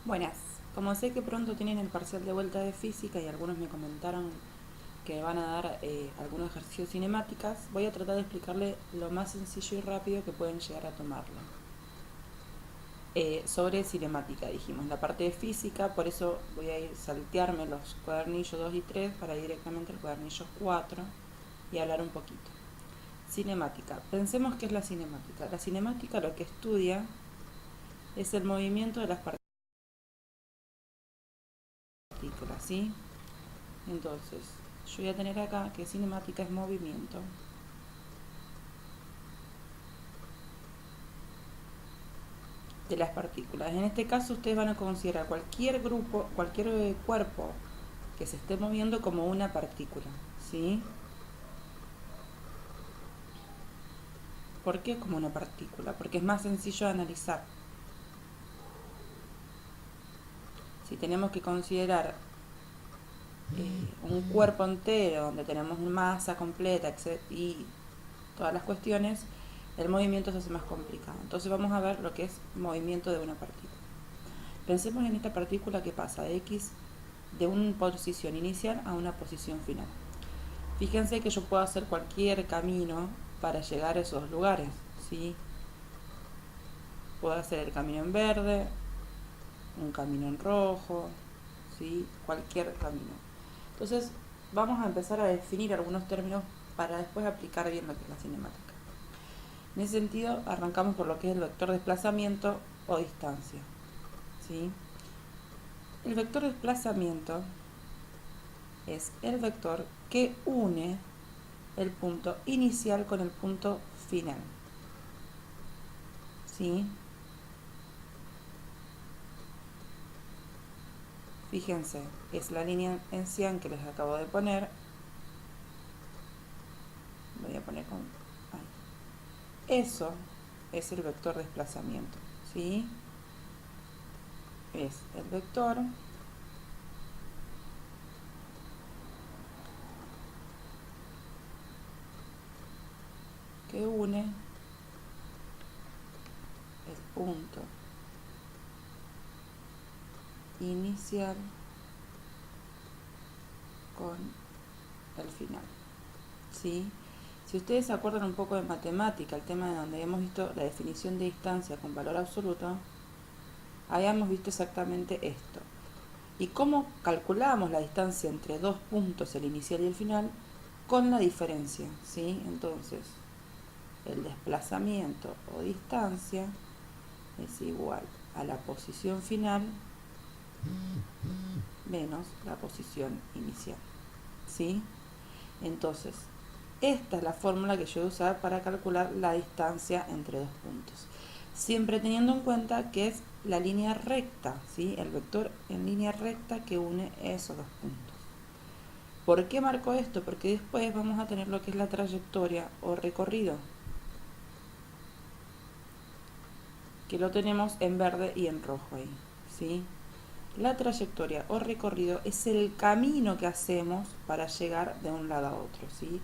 Buenas, como sé que pronto tienen el parcial de vuelta de física y algunos me comentaron que van a dar algunos ejercicios cinemáticas, voy a tratar de explicarle lo más sencillo y rápido que pueden llegar a tomarlo. Sobre cinemática dijimos, la parte de física, por eso voy a ir saltearme los cuadernillos 2 y 3 para ir directamente al cuadernillo 4 y hablar un poquito. Cinemática, pensemos que es la cinemática. La cinemática lo que estudia es el movimiento de las partículas, ¿sí? Entonces, yo voy a tener acá que cinemática es movimiento de las partículas. En este caso ustedes van a considerar cualquier grupo, cualquier cuerpo que se esté moviendo como una partícula, ¿sí? ¿Por qué como una partícula? Porque es más sencillo de analizar. Si tenemos que considerar un cuerpo entero donde tenemos masa completa y todas las cuestiones, el movimiento se hace más complicado. Entonces vamos a ver lo que es movimiento de una partícula. Pensemos en esta partícula que pasa de X de una posición inicial a una posición final. Fíjense que yo puedo hacer cualquier camino para llegar a esos lugares, ¿sí? Puedo hacer el camino en verde, un camino en rojo, ¿sí? Cualquier camino. Entonces vamos a empezar a definir algunos términos para después aplicar bien lo que es la cinemática. En ese sentido, arrancamos por lo que es el vector de desplazamiento o distancia, ¿sí? El vector de desplazamiento es el vector que une el punto inicial con el punto final, ¿sí? Fíjense, es la línea en cian que les acabo de poner. Voy a poner con... ahí. Eso es el vector de desplazamiento, ¿sí? Es el vector que une el punto inicial con el final, ¿sí? Si ustedes se acuerdan un poco de matemática, el tema de donde hemos visto la definición de distancia con valor absoluto, habíamos visto exactamente esto. ¿Y cómo calculamos la distancia entre dos puntos, el inicial y el final? Con la diferencia, ¿sí? Entonces, el desplazamiento o distancia es igual a la posición final menos la posición inicial, ¿sí? Entonces, esta es la fórmula que yo voy a usar para calcular la distancia entre dos puntos. Siempre teniendo en cuenta que es la línea recta, ¿sí? El vector en línea recta que une esos dos puntos. ¿Por qué marco esto? Porque después vamos a tener lo que es la trayectoria o recorrido, que lo tenemos en verde y en rojo ahí, ¿sí? La trayectoria o recorrido es el camino que hacemos para llegar de un lado a otro, ¿sí?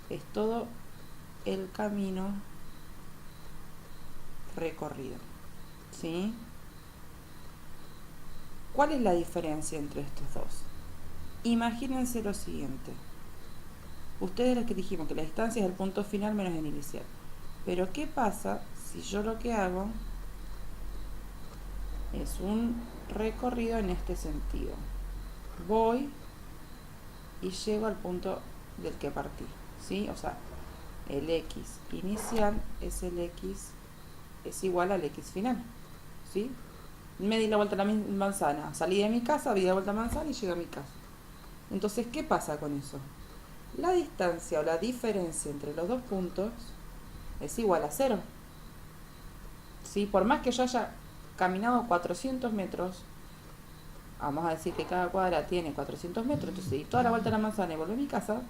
Es todo el camino recorrido, ¿sí? ¿Cuál es la diferencia entre estos dos? Imagínense lo siguiente. Ustedes les que dijimos que la distancia es el punto final menos el inicial. Pero ¿qué pasa si yo lo que hago es un recorrido en este sentido? Voy y llego al punto del que partí, ¿sí? O sea, el x inicial es el x es igual al x final, ¿sí? Me di la vuelta a la manzana, salí de mi casa, di la vuelta a la manzana y llegué a mi casa. Entonces, ¿qué pasa con eso? La distancia o la diferencia entre los dos puntos es igual a 0. ¿Sí? Por más que yo haya caminado 400 metros, vamos a decir que cada cuadra tiene 400 metros, entonces di toda la vuelta a la manzana y volví a mi casa,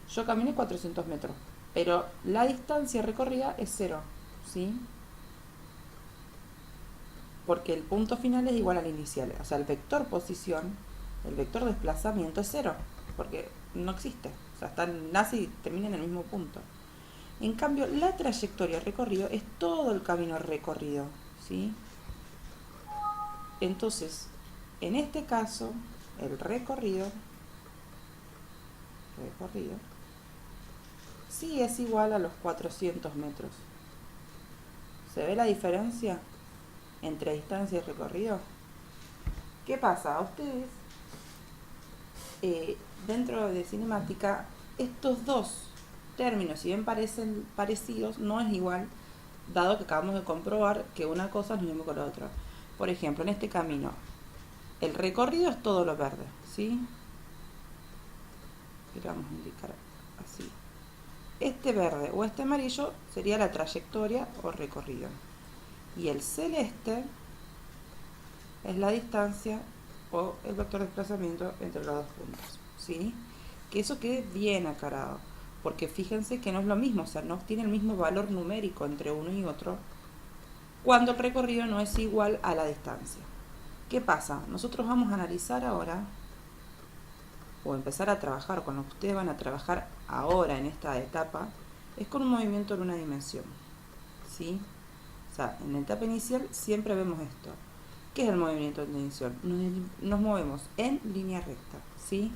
yo caminé 400 metros, pero la distancia recorrida es 0, ¿sí? Porque el punto final es igual al inicial, o sea, el vector posición, el vector desplazamiento es 0, porque no existe, o sea, nace y termina en el mismo punto. En cambio, la trayectoria recorrido es todo el camino recorrido, ¿sí? Entonces, en este caso, el recorrido sí es igual a los 400 metros. ¿Se ve la diferencia entre distancia y recorrido? ¿Qué pasa? A ustedes, dentro de cinemática, estos dos términos, si bien parecen parecidos, no es igual, dado que acabamos de comprobar que una cosa es lo mismo que la otra. Por ejemplo, en este camino, el recorrido es todo lo verde, ¿sí? Que le vamos a indicar así. Este verde o este amarillo sería la trayectoria o recorrido. Y el celeste es la distancia o el vector de desplazamiento entre los dos puntos, ¿sí? Que eso quede bien aclarado, porque fíjense que no es lo mismo, o sea, no tiene el mismo valor numérico entre uno y otro cuando el recorrido no es igual a la distancia. ¿Qué pasa? Nosotros vamos a analizar ahora, o empezar a trabajar con lo que ustedes van a trabajar ahora en esta etapa, es con un movimiento en una dimensión, ¿sí? O sea, en la etapa inicial siempre vemos esto. ¿Qué es el movimiento en dimensión? Nos movemos en línea recta, ¿sí?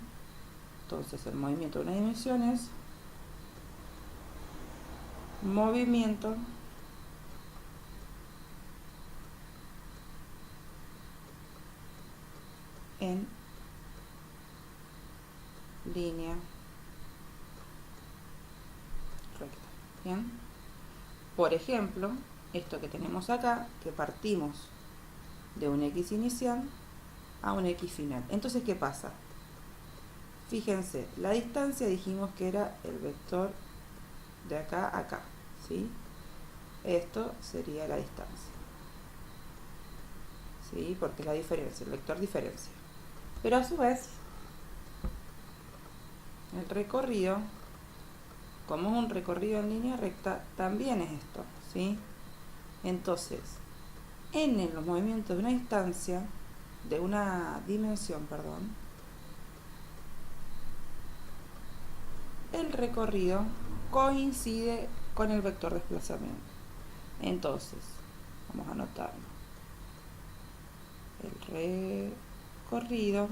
Entonces, el movimiento de una dimensión es movimiento en línea recta. ¿Bien? Por ejemplo, esto que tenemos acá, que partimos de un X inicial a un X final. Entonces, ¿qué pasa? Fíjense, la distancia dijimos que era el vector de acá a acá, ¿sí? Esto sería la distancia, ¿sí? Porque es la diferencia, el vector diferencia. Pero a su vez, el recorrido, como es un recorrido en línea recta, también es esto, ¿sí? Entonces, en los movimientos de una distancia, de una dimensión, perdón, el recorrido coincide con el vector de desplazamiento. Entonces, vamos a anotarlo. El recorrido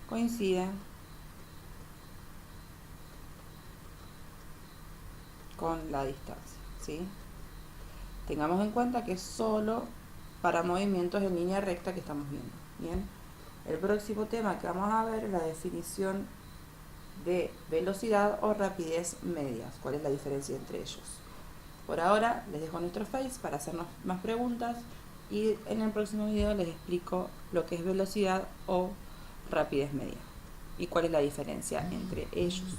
coincide con la distancia, ¿sí? Tengamos en cuenta que es solo para movimientos en línea recta que estamos viendo, ¿bien? El próximo tema que vamos a ver es la definición de velocidad o rapidez medias. ¿Cuál es la diferencia entre ellos? Por ahora les dejo nuestro Face para hacernos más preguntas y en el próximo video les explico lo que es velocidad o rapidez media y cuál es la diferencia entre ellos.